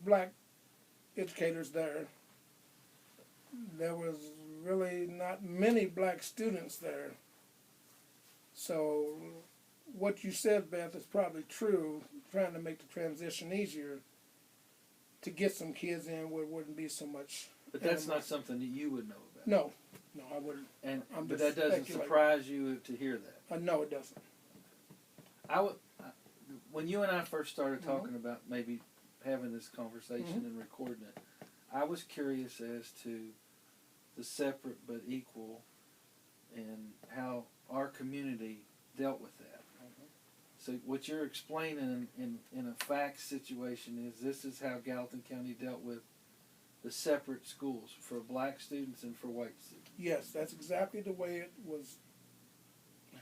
black educators there. There was really not many black students there. So what you said, Beth, is probably true, trying to make the transition easier to get some kids in where it wouldn't be so much. But that's not something that you would know about. No, I wouldn't. But that doesn't surprise you to hear that? No, it doesn't. When you and I first started talking about maybe having this conversation and recording it, I was curious as to the separate but equal and how our community dealt with that. So what you're explaining in a fact situation is this is how Gallatin County dealt with the separate schools for black students and for white students. Yes, that's exactly the way it was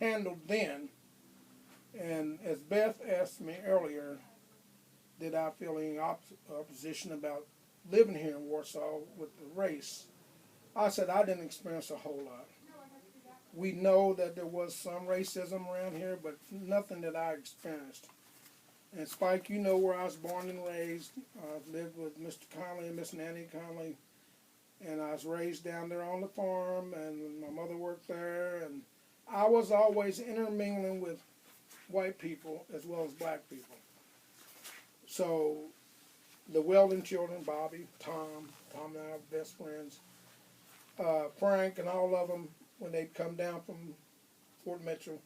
handled then. And as Beth asked me earlier, did I feel any opposition about living here in Warsaw with the race? I said I didn't experience a whole lot. We know that there was some racism around here, but nothing that I experienced. And Spike, you know where I was born and raised. I lived with Mr. Connely and Miss Nanny Connely, and I was raised down there on the farm, and my mother worked there, and I was always intermingling with white people as well as black people. So the Weldon children, Bobby, Tom and I were best friends, Frank and all of them, when they'd come down from Fort Mitchell,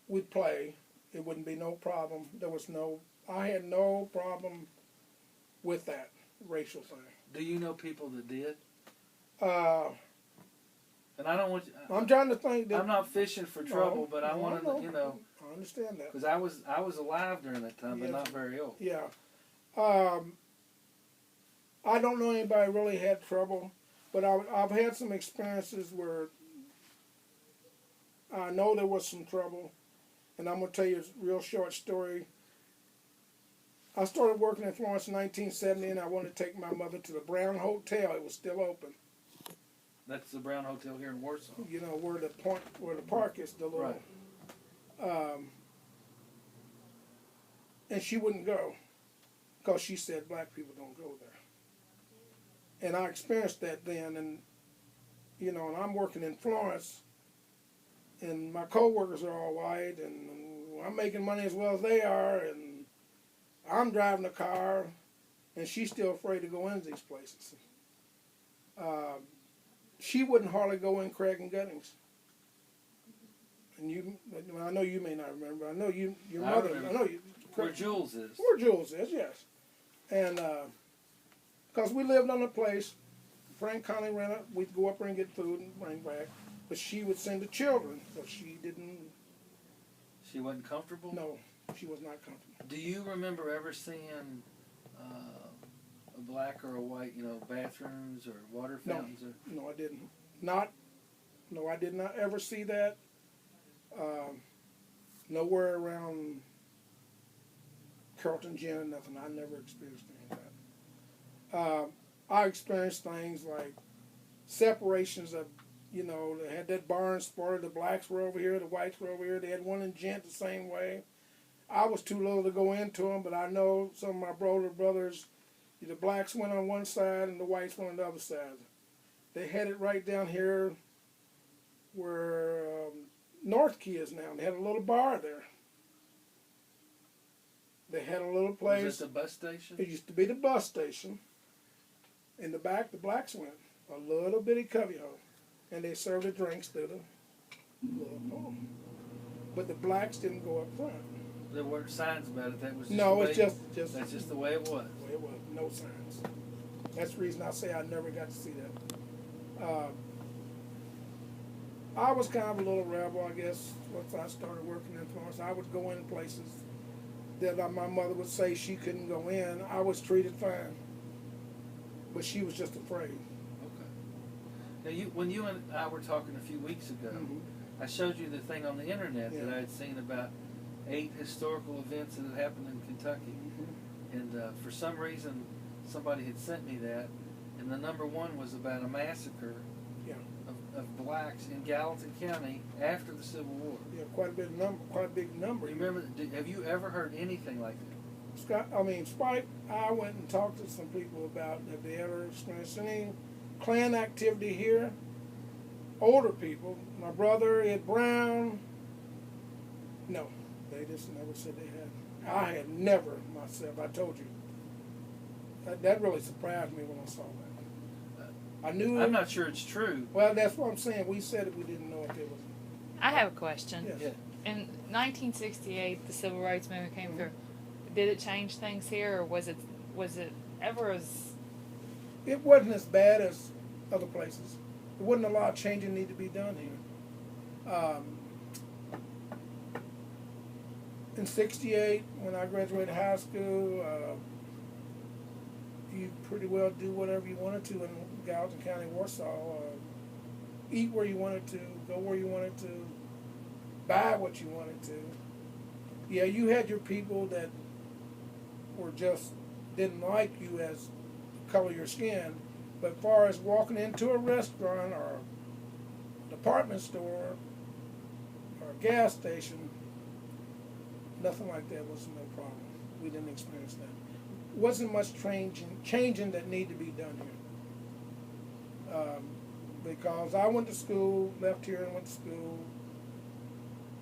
we'd play. It wouldn't be no problem. I had no problem with that racial thing. Do you know people that did? And I don't want you, I'm trying to think. I'm not fishing for trouble, but I want to, I understand that. Because I was alive during that time, but not very old. Yeah. I don't know anybody really had trouble, but I've had some experiences where I know there was some trouble, and I'm going to tell you a real short story. I started working in Florence in 1970, and I wanted to take my mother to the Brown Hotel. It was still open. That's the Brown Hotel here in Warsaw. You know, where the park is, the little... Right. And she wouldn't go, because she said black people don't go there. And I experienced that then, and, and I'm working in Florence, and my co-workers are all white, and I'm making money as well as they are, and I'm driving a car, and she's still afraid to go into these places. She wouldn't hardly go in Craig and Guttings. And I know you may not remember. I know your mother. Remember. I know you. Where Jules is. Where Jules is, yes. And because we lived on a place, Frank Connely ran up. We'd go up there and get food and bring back. But she would send the children, because she didn't. She wasn't comfortable? No, she was not comfortable. Do you remember ever seeing a black or a white, bathrooms or water fountains? No, I didn't. I did not ever see that. Nowhere around Carrollton Gym or nothing. I never experienced any of that. I experienced things like separations of, they had that barn sport. The blacks were over here, the whites were over here. They had one in Gent the same way. I was too little to go into them, but I know some of my older brothers, the blacks went on one side and the whites went on the other side. They had it right down here where North Key is now. They had a little bar there. They had a little place. Was it the bus station? It used to be the bus station. In the back, the blacks went. A little bitty cubbyhole. And they served the drinks through the little hole. But the blacks didn't go up front. There weren't signs about it. That was just no, the it's way, just that's just the way it was. The way it was. No signs. That's the reason I say I never got to see that. I was kind of a little rebel, I guess, once I started working in Florence. I would go in places that my mother would say she couldn't go in. I was treated fine, but she was just afraid. Okay. Now, when you and I were talking a few weeks ago, I showed you the thing on the internet that I had seen about 8 historical events that had happened in Kentucky. And for some reason, somebody had sent me that, and the number 1 was about a massacre of blacks in Gallatin County after the Civil War. Yeah, quite a big number. You remember? Have you ever heard anything like that? Spike, I went and talked to some people about if they ever experienced any Klan activity here. Older people, my brother, Ed Brown, no, they just never said they had. I had never myself, I told you. That really surprised me when I saw that. I knew I'm not sure it's true. Well, that's what I'm saying. We said it, we didn't know if it was. I have a question. Yes. Yeah. In 1968, the Civil Rights Movement came through. Did it change things here, or was it ever as? It wasn't as bad as other places. There wasn't a lot of changing need to be done here. In '68, when I graduated high school, you pretty well do whatever you wanted to in Gallatin County, Warsaw. Eat where you wanted to, go where you wanted to, buy what you wanted to. Yeah, you had your people that were just didn't like you as the color of your skin, but as far as walking into a restaurant or a department store or a gas station, nothing like that was no problem. We didn't experience that. Wasn't much changing that needed to be done here. Because I went to school, left here and went to school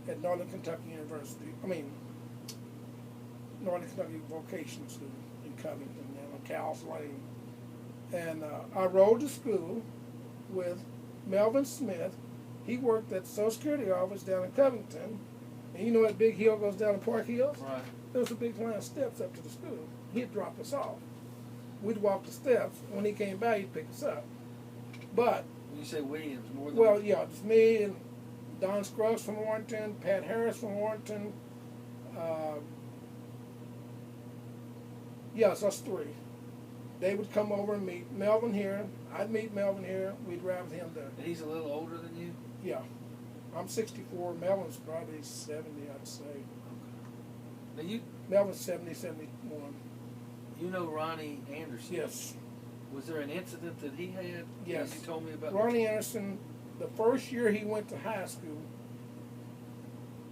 at Northern Kentucky University. Northern Kentucky Vocational School in Covington, on Cowles Lane. And I rode to school with Melvin Smith. He worked at the Social Security office down in Covington. And you know that big hill goes down to Park Hills? Right. There was a big flight of steps up to the school. He'd drop us off. We'd walk the steps. When he came back, he'd pick us up. But When you say Williams, more than well, yeah, it's me and Don Scruggs from Warrenton, Pat Harris from Warrenton. Yes, us three. They would come over and meet Melvin here. I'd meet Melvin here. We'd ride with him there. And he's a little older than you? Yeah. I'm 64. Melvin's probably 70, I'd say. Now Melvin's 70, 71. you know Ronnie Anderson? Yes. Was there an incident that he had? Yes. That you told me about? Ronnie Anderson, the first year he went to high school,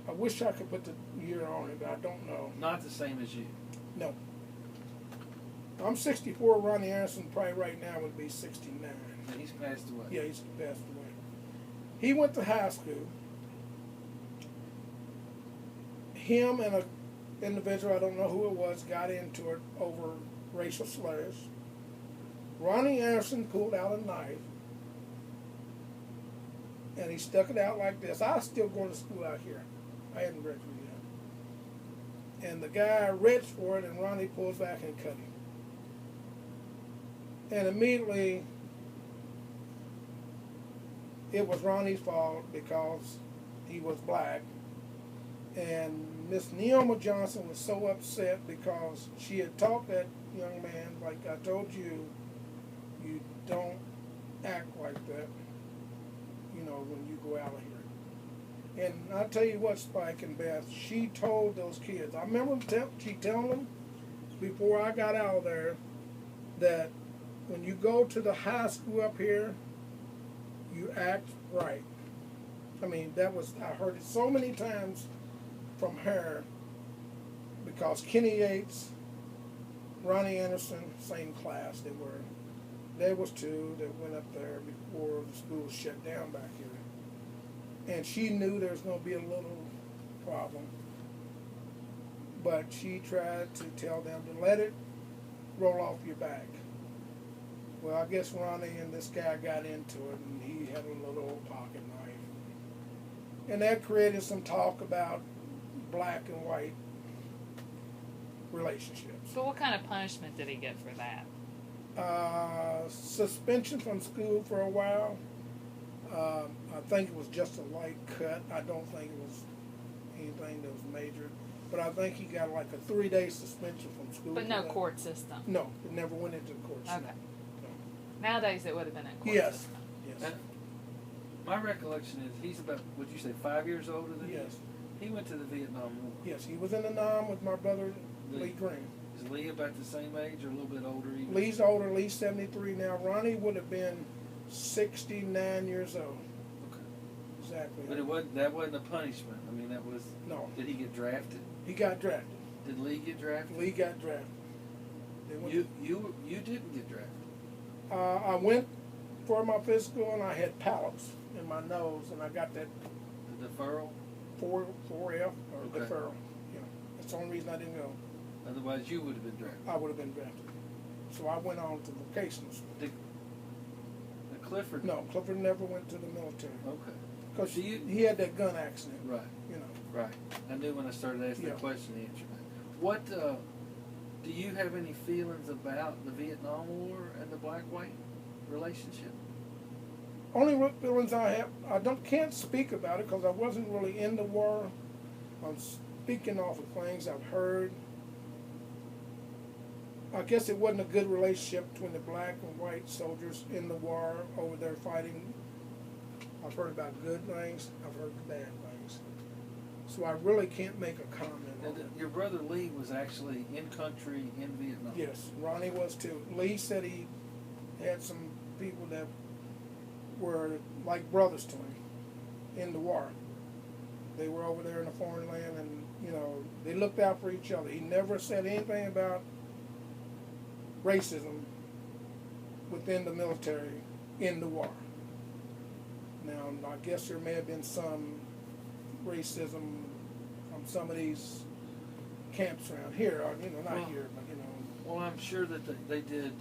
I wish I could put the year on it, but I don't know. Not the same as you. No. I'm 64. Ronnie Anderson probably right now would be 69. And he's passed away. Yeah, he's passed away. He went to high school. Him and an individual, I don't know who it was, got into it over racial slurs. Ronnie Anderson pulled out a knife and he stuck it out like this. I was still going to school out here. I hadn't graduated yet. And the guy reached for it and Ronnie pulls back and cut him. And immediately it was Ronnie's fault because he was black. And Miss Neoma Johnson was so upset because she had taught that young man, like I told you, you don't act like that, when you go out of here. And I tell you what, Spike and Beth, she told those kids, I remember she telling them before I got out of there that when you go to the high school up here, you act right. I heard it so many times from her because Kenny Yates, Ronnie Anderson, same class they were. There was two that went up there before the school shut down back here. And she knew there was going to be a little problem. But she tried to tell them to let it roll off your back. Well, I guess Ronnie and this guy got into it, and he had a little old pocket knife. And that created some talk about black and white relationships. So what kind of punishment did he get for that? Suspension from school for a while. I think it was just a light cut. I don't think it was anything that was major. But I think he got like a 3-day suspension from school. But no court system? No, it never went into the court system. Okay. No. Nowadays it would have been a court Yes. system. Yes. My recollection is he's about, would you say, 5 years older than you? Yes. He went to the Vietnam War. Yes, he was in the Nam with my brother Lee Green. Is Lee about the same age or a little bit older? Lee's older. Lee's 73 now. Ronnie would have been 69 years old. Okay. Exactly. But that wasn't a punishment. That was. No. Did he get drafted? He got drafted. Did Lee get drafted? Lee got drafted. They went You didn't get drafted. I went for my physical and I had polyps in my nose and I got that The deferral. 4F or Okay. deferral. Yeah, that's the only reason I didn't go. Otherwise, you would have been drafted. I would have been drafted. So I went on to vocational school. The Clifford. No, Clifford never went to the military Okay. because Do you- he had that gun accident. Right. You know. Right. I knew when I started asking Yeah. the question, the answer. What do you have any feelings about the Vietnam War and the black-white relationship? Only feelings I have, can't speak about it because I wasn't really in the war. I'm speaking off of things I've heard. I guess it wasn't a good relationship between the black and white soldiers in the war over there fighting. I've heard about good things, I've heard bad things. So I really can't make a comment on it. Your brother Lee was actually in country in Vietnam. Yes, Ronnie was too. Lee said he had some people that were like brothers to him in the war. They were over there in a foreign land and, you know, they looked out for each other. He never said anything about racism within the military in the war. Now, I guess there may have been some racism from some of these camps around here, or, you know, not Well, here, but, you know. Well, I'm sure that they did.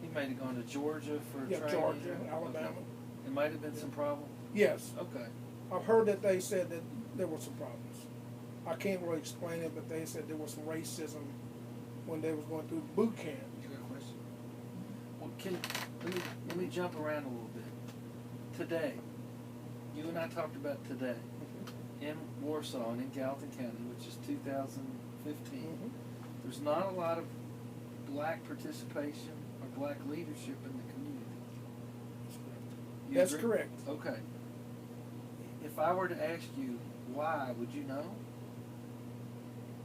He might have gone to Georgia for Yeah, training. Georgia, Okay. Alabama. It might have been some problem. Yes, Okay. I've heard that they said that there were some problems. I can't really explain it, but they said there was some racism when they was going through boot camp. You got a question? Well, let me jump around a little bit. Today, you and I talked about today in Warsaw and in Gallatin County, which is 2015. There's not a lot of black participation or black leadership in the community. You That's agree? correct. Okay. If I were to ask you why, would you know?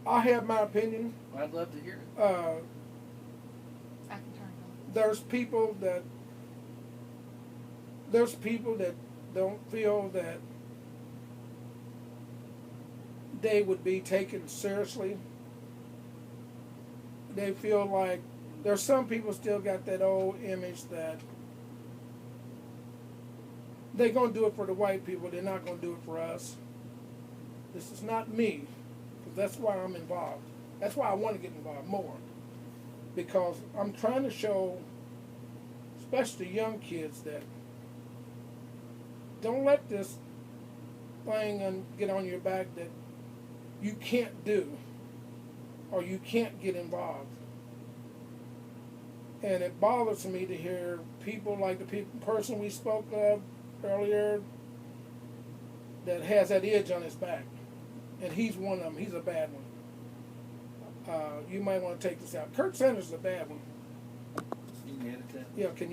I have my opinion. Well, I'd love to hear it. I can turn it on. There's people that don't feel that they would be taken seriously. They feel like there's some people still got that old image that they're going to do it for the white people, they're not going to do it for us. This is not me, because that's why I'm involved. That's why I want to get involved more, because I'm trying to show, especially young kids, that don't let this thing get on your back that you can't do or you can't get involved. And it bothers me to hear people like the person we spoke of earlier that has that edge on his back. And he's one of them. He's a bad one. You might want to take this out. Kurt Sanders is a bad one. You can edit that. Yeah, can you